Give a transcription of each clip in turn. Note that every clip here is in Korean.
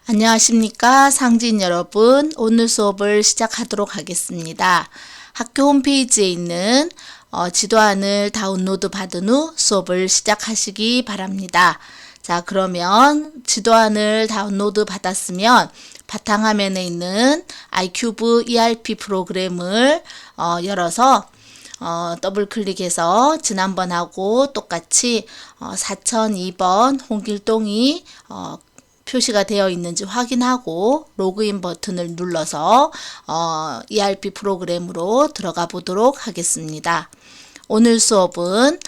안녕하십니까 상진 여러분. 오늘 수업을 시작하도록 하겠습니다. 학교 홈페이지에 있는 지도안을 다운로드 받은 후 수업을 시작하시기 바랍니다. 자, 그러면 지도안을 다운로드 받았으면 바탕화면에 있는 아이큐브 ERP 프로그램을 열어서 더블 클릭해서 지난번하고 똑같이 4002번 홍길동이 표시가 되어 있는지 확인하고 로그인 버튼을 눌러서 ERP 프로그램으로 들어가 보도록 하겠습니다. 오늘 수업은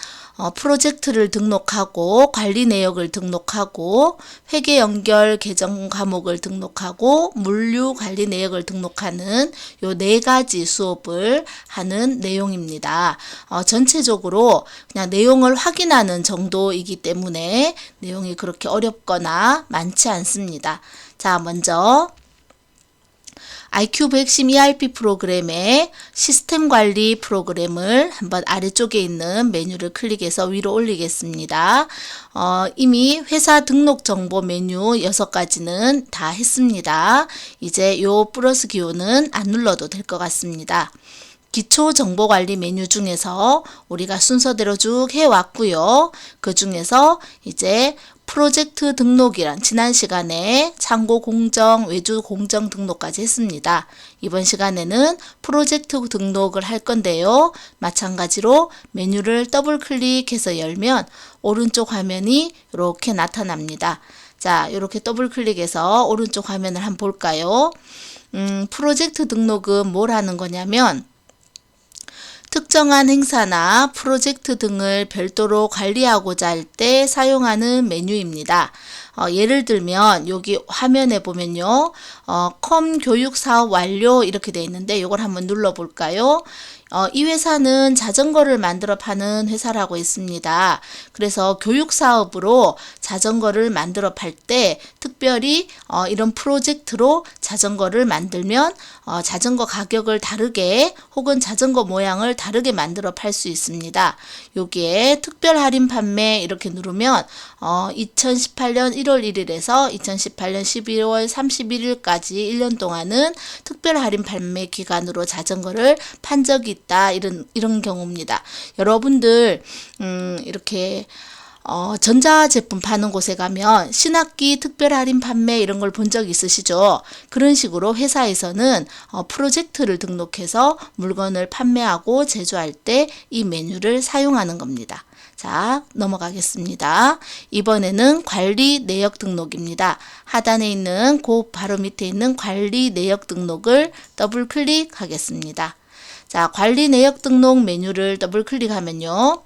프로젝트를 등록하고 관리 내역을 등록하고 회계 연결 계정 과목을 등록하고 물류 관리 내역을 등록하는 요 네 가지 수업을 하는 내용입니다. 전체적으로 그냥 내용을 확인하는 정도이기 때문에 내용이 그렇게 어렵거나 많지 않습니다. 자, 먼저 아이큐브 핵심 ERP 프로그램의 시스템 관리 프로그램을 한번 아래쪽에 있는 메뉴를 클릭해서 위로 올리겠습니다. 이미 회사 등록 정보 메뉴 6가지는 다 했습니다. 이제 요 플러스 기호는 안 눌러도 될 것 같습니다. 기초 정보 관리 메뉴 중에서 우리가 순서대로 쭉 해왔고요. 그 중에서 이제 프로젝트 등록이란 지난 시간에 창고 공정, 외주 공정 등록까지 했습니다. 이번 시간에는 프로젝트 등록을 할 건데요. 마찬가지로 메뉴를 더블 클릭해서 열면 오른쪽 화면이 이렇게 나타납니다. 자, 이렇게 더블 클릭해서 오른쪽 화면을 한번 볼까요? 프로젝트 등록은 뭘 하는 거냐면 특정한 행사나 프로젝트 등을 별도로 관리하고자 할 때 사용하는 메뉴입니다. 예를 들면 여기 화면에 보면요. 컴 교육 사업 완료 이렇게 되어 있는데 이걸 한번 눌러 볼까요? 이 회사는 자전거를 만들어 파는 회사라고 있습니다. 그래서 교육 사업으로 자전거를 만들어 팔 때 특별히 이런 프로젝트로 자전거를 만들면 자전거 가격을 다르게 혹은 자전거 모양을 다르게 만들어 팔 수 있습니다. 여기에 특별 할인 판매 이렇게 누르면 2018년 1월 1일에서 2018년 12월 31일까지 1년 동안은 특별 할인 판매 기간으로 자전거를 판 적이 있다. 이런 경우입니다. 여러분들 이렇게 전자제품 파는 곳에 가면 신학기 특별 할인 판매 이런 걸 본 적 있으시죠? 그런 식으로 회사에서는 프로젝트를 등록해서 물건을 판매하고 제조할 때 이 메뉴를 사용하는 겁니다. 자, 넘어가겠습니다. 이번에는 관리 내역 등록입니다. 하단에 있는 바로 밑에 있는 관리 내역 등록을 더블 클릭하겠습니다. 자, 관리 내역 등록 메뉴를 더블 클릭하면요.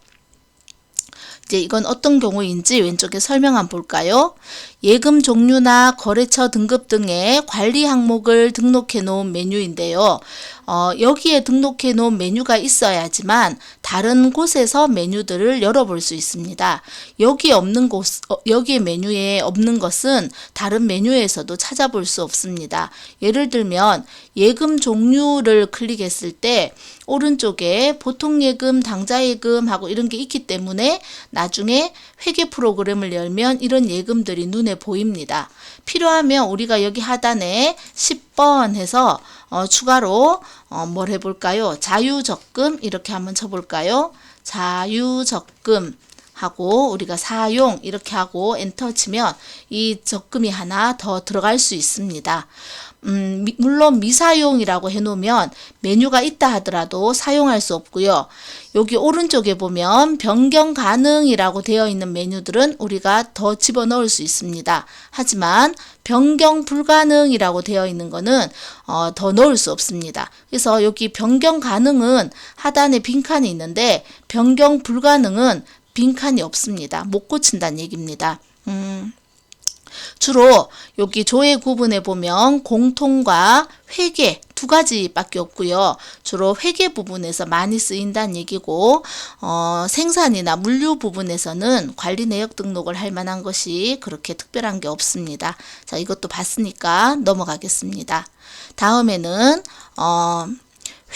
이제 이건 어떤 경우인지 왼쪽에 설명 한번 볼까요? 예금 종류나 거래처 등급 등의 관리 항목을 등록해 놓은 메뉴인데요. 여기에 등록해 놓은 메뉴가 있어야지만 다른 곳에서 메뉴들을 열어볼 수 있습니다. 여기에 메뉴에 없는 것은 다른 메뉴에서도 찾아볼 수 없습니다. 예를 들면 예금 종류를 클릭했을 때 오른쪽에 보통 예금, 당좌 예금 하고 이런 게 있기 때문에 나중에 회계 프로그램을 열면 이런 예금들이 눈에 보입니다. 필요하면 우리가 여기 하단에 10번 해서 추가로 뭘 해볼까요? 자유적금 이렇게 한번 쳐볼까요? 자유적금 하고 우리가 사용 이렇게 하고 엔터 치면 이 적금이 하나 더 들어갈 수 있습니다. 물론 미사용이라고 해놓으면 메뉴가 있다 하더라도 사용할 수 없고요. 여기 오른쪽에 보면 변경 가능이라고 되어 있는 메뉴들은 우리가 더 집어넣을 수 있습니다. 하지만 변경 불가능이라고 되어 있는 거는 더 넣을 수 없습니다. 그래서 여기 변경 가능은 하단에 빈칸이 있는데 변경 불가능은 빈칸이 없습니다. 못 고친다는 얘기입니다. 주로 여기 조회 구분에 보면 공통과 회계 두 가지밖에 없고요. 주로 회계 부분에서 많이 쓰인다는 얘기고 생산이나 물류 부분에서는 관리 내역 등록을 할 만한 것이 그렇게 특별한 게 없습니다. 자, 이것도 봤으니까 넘어가겠습니다. 다음에는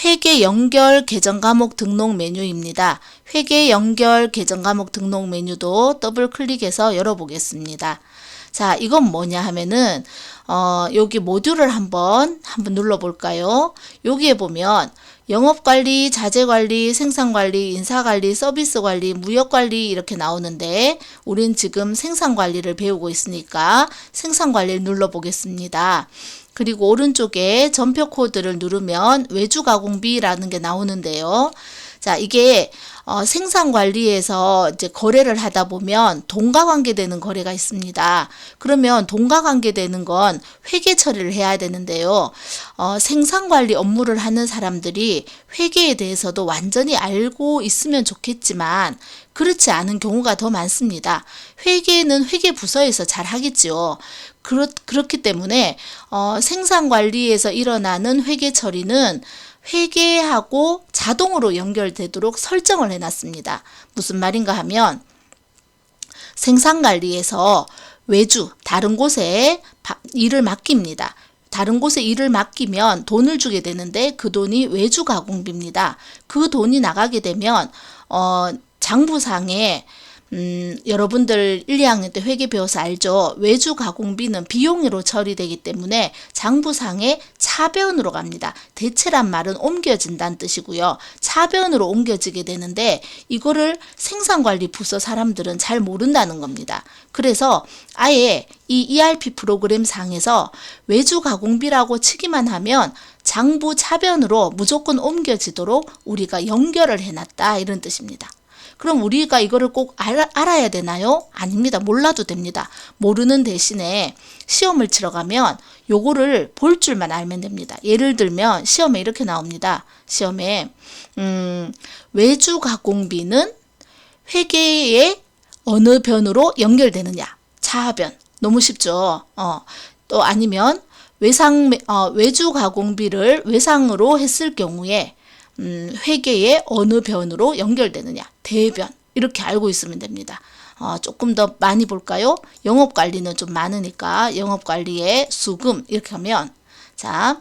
회계 연결 계정 과목 등록 메뉴입니다. 회계 연결 계정 과목 등록 메뉴도 더블 클릭해서 열어보겠습니다. 자, 이건 뭐냐 하면은 여기 모듈을 한번 눌러볼까요? 여기에 보면 영업관리, 자재관리, 생산관리, 인사관리, 서비스관리, 무역관리 이렇게 나오는데 우린 지금 생산관리를 배우고 있으니까 생산관리를 눌러보겠습니다. 그리고 오른쪽에 전표 코드를 누르면 외주가공비라는 게 나오는데요. 자, 이게 생산관리에서 이제 거래를 하다 보면 동가관계되는 거래가 있습니다. 그러면 동가관계되는 건 회계 처리를 해야 되는데요. 생산관리 업무를 하는 사람들이 회계에 대해서도 완전히 알고 있으면 좋겠지만 그렇지 않은 경우가 더 많습니다. 회계는 회계부서에서 잘 하겠지요. 그렇기 때문에 생산관리에서 일어나는 회계 처리는 회계하고 자동으로 연결되도록 설정을 해놨습니다. 무슨 말인가 하면 생산관리에서 외주, 다른 곳에 일을 맡깁니다. 다른 곳에 일을 맡기면 돈을 주게 되는데 그 돈이 외주가공비입니다. 그 돈이 나가게 되면 장부상에 여러분들 1, 2학년 때 회계 배워서 알죠? 외주가공비는 비용으로 처리되기 때문에 장부상에 차변으로 갑니다. 대체란 말은 옮겨진다는 뜻이고요. 차변으로 옮겨지게 되는데 이거를 생산관리 부서 사람들은 잘 모른다는 겁니다. 그래서 아예 이 ERP 프로그램 상에서 외주가공비라고 치기만 하면 장부 차변으로 무조건 옮겨지도록 우리가 연결을 해놨다 이런 뜻입니다. 그럼 우리가 이거를 꼭 알아야 되나요? 아닙니다. 몰라도 됩니다. 모르는 대신에 시험을 치러 가면 요거를 볼 줄만 알면 됩니다. 예를 들면 시험에 이렇게 나옵니다. 시험에 외주가공비는 회계의 어느 변으로 연결되느냐? 차변. 너무 쉽죠? 또 아니면 외주가공비를 외상으로 했을 경우에 회계의 어느 변으로 연결되느냐? 대변. 이렇게 알고 있으면 됩니다. 조금 더 많이 볼까요? 영업관리는 좀 많으니까 영업관리의 수금 이렇게 하면 자,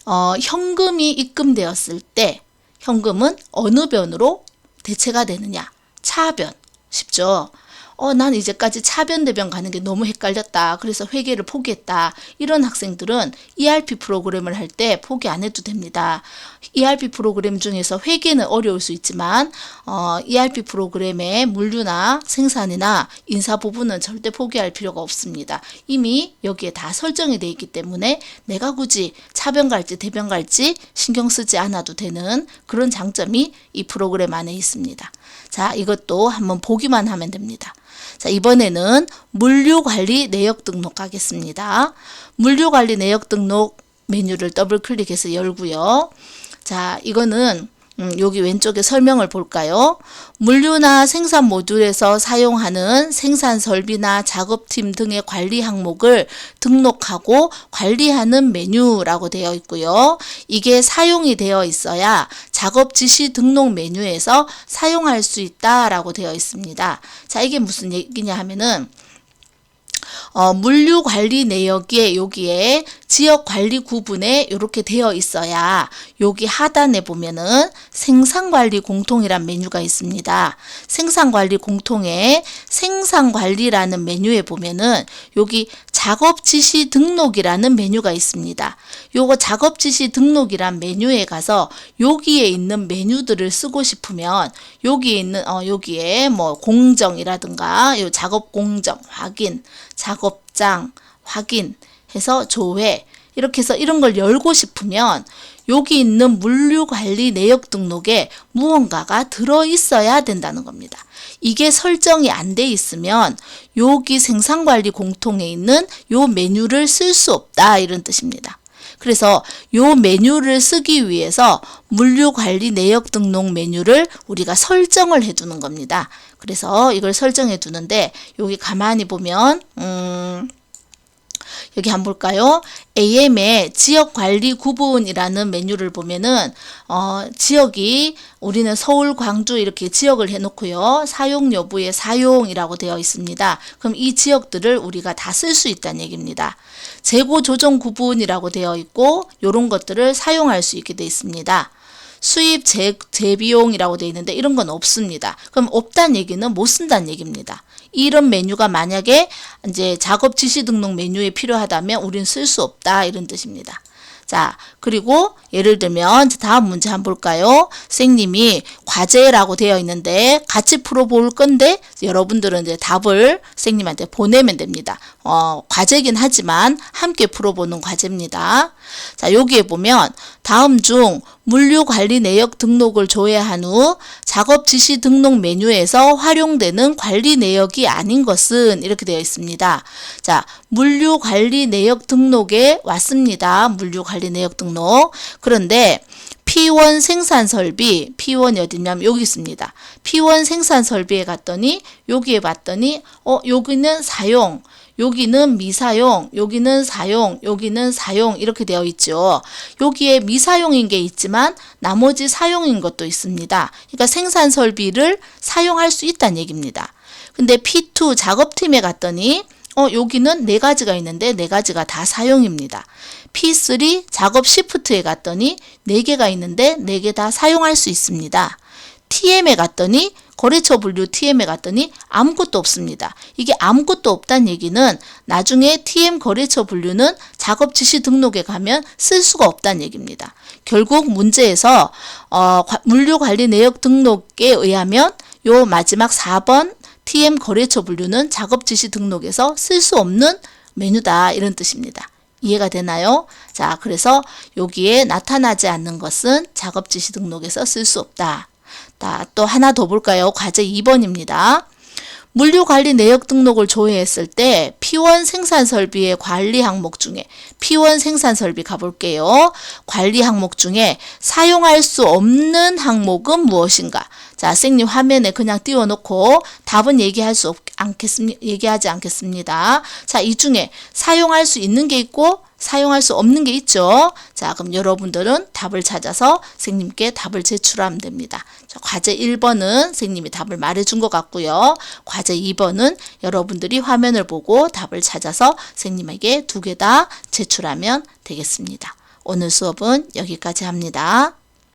현금이 입금되었을 때 현금은 어느 변으로 대체가 되느냐? 차변. 쉽죠? 난 이제까지 차변 대변 가는 게 너무 헷갈렸다. 그래서 회계를 포기했다. 이런 학생들은 ERP 프로그램을 할 때 포기 안 해도 됩니다. ERP 프로그램 중에서 회계는 어려울 수 있지만 ERP 프로그램의 물류나 생산이나 인사 부분은 절대 포기할 필요가 없습니다. 이미 여기에 다 설정이 되어 있기 때문에 내가 굳이 차변 갈지 대변 갈지 신경 쓰지 않아도 되는 그런 장점이 이 프로그램 안에 있습니다. 자, 이것도 한번 보기만 하면 됩니다. 자, 이번에는 물류관리 내역 등록하겠습니다. 물류관리 내역 등록 메뉴를 더블 클릭해서 열고요. 자, 이거는 여기 왼쪽에 설명을 볼까요? 물류나 생산 모듈에서 사용하는 생산 설비나 작업팀 등의 관리 항목을 등록하고 관리하는 메뉴라고 되어 있고요. 이게 사용이 되어 있어야 작업 지시 등록 메뉴에서 사용할 수 있다라고 되어 있습니다. 자, 이게 무슨 얘기냐 하면은 물류 관리 내역에 여기에 지역 관리 구분에 이렇게 되어 있어야 여기 하단에 보면은 생산관리 공통이란 메뉴가 있습니다. 생산관리 공통에 생산관리라는 메뉴에 보면은 여기 작업 지시 등록이라는 메뉴가 있습니다. 요거 작업 지시 등록이란 메뉴에 가서 여기에 있는 메뉴들을 쓰고 싶으면 여기에 있는 여기에 뭐 공정이라든가 요 작업 공정 확인, 작업장 확인 해서 조회 이렇게 해서 이런 걸 열고 싶으면 여기 있는 물류관리 내역 등록에 무언가가 들어있어야 된다는 겁니다. 이게 설정이 안 돼 있으면 여기 생산관리 공통에 있는 요 메뉴를 쓸 수 없다 이런 뜻입니다. 그래서 요 메뉴를 쓰기 위해서 물류관리 내역 등록 메뉴를 우리가 설정을 해 두는 겁니다. 그래서 이걸 설정해 두는데 여기 가만히 보면 여기 한번 볼까요? AM의 지역관리 구분이라는 메뉴를 보면은 지역이 우리는 서울, 광주 이렇게 지역을 해놓고요. 사용 여부의 사용이라고 되어 있습니다. 그럼 이 지역들을 우리가 다 쓸 수 있다는 얘기입니다. 재고 조정 구분이라고 되어 있고 이런 것들을 사용할 수 있게 되어 있습니다. 수입 재비용이라고 되어 있는데 이런 건 없습니다. 그럼 없다는 얘기는 못 쓴다는 얘기입니다. 이런 메뉴가 만약에 이제 작업 지시 등록 메뉴에 필요하다면 우린 쓸 수 없다 이런 뜻입니다. 자, 그리고 예를 들면 다음 문제 한번 볼까요? 선생님이 과제라고 되어 있는데 같이 풀어볼 건데 여러분들은 이제 답을 선생님한테 보내면 됩니다. 과제긴 하지만 함께 풀어보는 과제입니다. 자, 여기에 보면 다음 중 물류관리 내역 등록을 조회한 후 작업 지시 등록 메뉴에서 활용되는 관리 내역이 아닌 것은 이렇게 되어 있습니다. 자, 물류관리 내역 등록에 왔습니다. 물류관리 내역 등록. 그런데 P1 생산설비, P1이 어디냐면 여기 있습니다. P1 생산설비에 갔더니 여기에 봤더니 여기는 사용, 여기는 미사용, 여기는 사용, 여기는 사용 이렇게 되어 있죠. 여기에 미사용인 게 있지만 나머지 사용인 것도 있습니다. 그러니까 생산설비를 사용할 수 있다는 얘기입니다. 근데 P2 작업팀에 갔더니 여기는 4가지가 있는데 4가지가 다 사용입니다. P3 작업 시프트에 갔더니 4개가 있는데 4개 다 사용할 수 있습니다. TM에 갔더니 거래처 분류 TM에 갔더니 아무것도 없습니다. 이게 아무것도 없다는 얘기는 나중에 TM 거래처 분류는 작업 지시 등록에 가면 쓸 수가 없다는 얘기입니다. 결국 문제에서 물류 관리 내역 등록에 의하면 요 마지막 4번 TM 거래처 분류는 작업 지시 등록에서 쓸 수 없는 메뉴다 이런 뜻입니다. 이해가 되나요? 자, 그래서 여기에 나타나지 않는 것은 작업 지시 등록에서 쓸 수 없다. 또 하나 더 볼까요? 과제 2번입니다. 물류관리 내역 등록을 조회했을 때 P1 생산설비의 관리 항목 중에 P1 생산설비 가볼게요. 관리 항목 중에 사용할 수 없는 항목은 무엇인가? 자, 선생님 화면에 그냥 띄워놓고 답은 얘기하지 않겠습니다. 자, 이 중에 사용할 수 있는 게 있고 사용할 수 없는 게 있죠. 자, 그럼 여러분들은 답을 찾아서 선생님께 답을 제출하면 됩니다. 자, 과제 1번은 선생님이 답을 말해준 것 같고요. 과제 2번은 여러분들이 화면을 보고 답을 찾아서 선생님에게 2개 다 제출하면 되겠습니다. 오늘 수업은 여기까지 합니다.